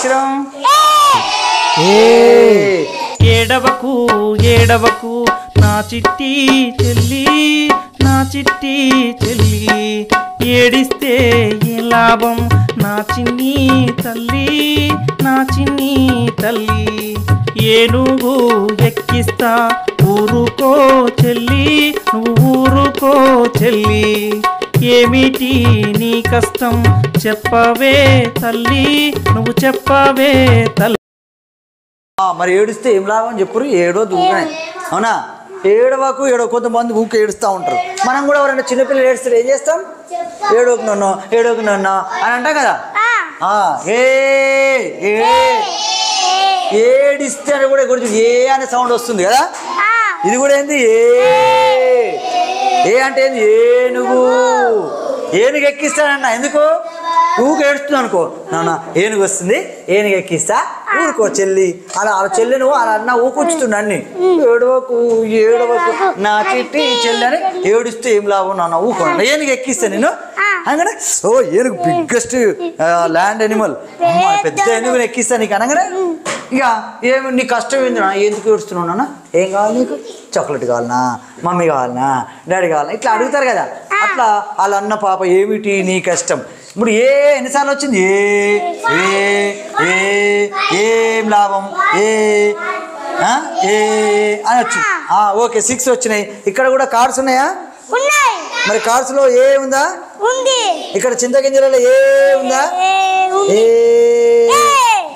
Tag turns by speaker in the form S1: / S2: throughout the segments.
S1: అక్షరం
S2: ఏడవకు ఏడవకు నా చిట్టి చెల్లి నా చిట్టి చెల్లి ఏడిస్తే ఏ లాభం నా చిన్ని తల్లి నా చిన్ని తల్లి ఏనుగు ఎక్కిస్తా ఊరుకో చెల్లి నువ్వు ఊరుకో చెల్లి ఏమిటి నీ కష్టం చెప్పవే తల్లి నువ్వు చెప్పవే తల్లి
S1: మరి ఏడిస్తే ఏం లాభం చెప్పురు ఏడో దూరం అవునా ఏడవకు కొంతమంది ఊరికి ఏడుస్తూ ఉంటారు మనం కూడా ఎవరైనా చిన్నపిల్లలు ఏడుస్తారు ఏం చేస్తాం ఏడోకు నన్ను అని అంటాం కదా ఏడిస్తే అని కూడా గురించి ఏ అనే సౌండ్ వస్తుంది కదా ఇది కూడా ఏంది ఏ అంటే ఏంది ఏనుగు ఎక్కిస్తానన్నా ఎందుకు ఊరికి ఏడుస్తుంది అనుకో నాన్న ఏనుగు వస్తుంది ఏనుగు ఎక్కిస్తా ఊరుకో చెల్లి అలా చెల్లి నువ్వు అలా అన్న ఊకొచ్చుతుండ అన్ని ఏడవకు నా చిట్టి చెల్లి అని ఏడుస్తే ఏం లాభం నాన్న ఊకో ఏనుగు ఎక్కిస్తా నేను అనగానే ఏనుగు బిగ్గెస్ట్ ల్యాండ్ ఎనిమల్ పెద్ద ఏనుగుని ఎక్కిస్తా నీకు అనగానే ఇక ఏమి నీ కష్టం ఏంది నా ఎందుకు ఏడుస్తున్నావు నాన్న ఏం కావాలి నీకు చాక్లెట్ కావాలనా మమ్మీ కావాలనా డాడీ కావాలనా ఇట్లా అడుగుతారు కదా అట్లా వాళ్ళ అన్న పాప ఏమిటి నీ కష్టం ఇప్పుడు ఎన్నిసార్లు వచ్చింది ఏం లాభం అని వచ్చింది ఓకే 6 వచ్చినాయి ఇక్కడ కూడా కార్డ్స్ ఉన్నాయా మరి కార్డ్స్ లో ఏ ఉందా ఇక్కడ చింతగింజలలో ఏ ఉందా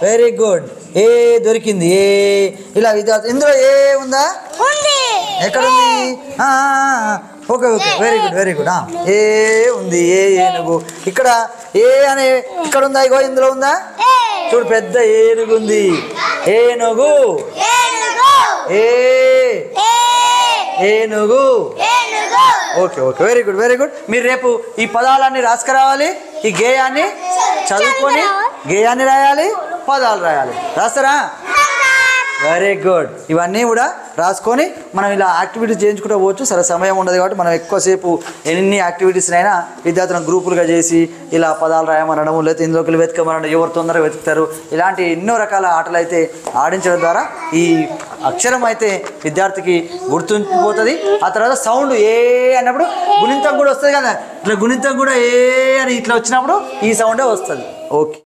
S1: వెరీ గుడ్ దొరికింది ఇలా విద్యార్థి ఇందులో ఏ ఉందా ఎక్కడ ఉంది ఓకే వెరీ గుడ్ ఏ ఉంది ఏనుగు ఇక్కడ అనే ఇక్కడ ఉందా ఇగో ఇందులో ఉందా చూడు పెద్ద ఏనుగు ఉంది ఏనుగు ఓకే వెరీ గుడ్ మీరు రేపు ఈ పదాలన్నీ రాసుకురావాలి ఈ గేయాన్ని చదువుకొని గేయాన్ని రాయాలి పదాలు రాయాలి రాస్తారా వెరీ గుడ్ ఇవన్నీ కూడా రాసుకొని మనం ఇలా యాక్టివిటీస్ చేయించుకుంటూ పోవచ్చు సరే సమయం ఉండదు కాబట్టి మనం ఎక్కువసేపు ఎన్ని యాక్టివిటీస్నైనా విద్యార్థులను గ్రూపులుగా చేసి ఇలా పదాలు రాయమనడం లేకపోతే ఇందులోకి వెతకమనడం ఎవరు తొందరగా వెతుకుతారు ఇలాంటి ఎన్నో రకాల ఆటలు అయితే ఆడించడం ద్వారా ఈ అక్షరం అయితే విద్యార్థికి గుర్తుండిపోతుంది ఆ తర్వాత సౌండ్ ఏ అన్నప్పుడు గుణింతం కూడా వస్తుంది కదా ఇట్లా గుణింతం కూడా ఏ అని ఇట్లా వచ్చినప్పుడు ఈ సౌండే వస్తుంది ఓకే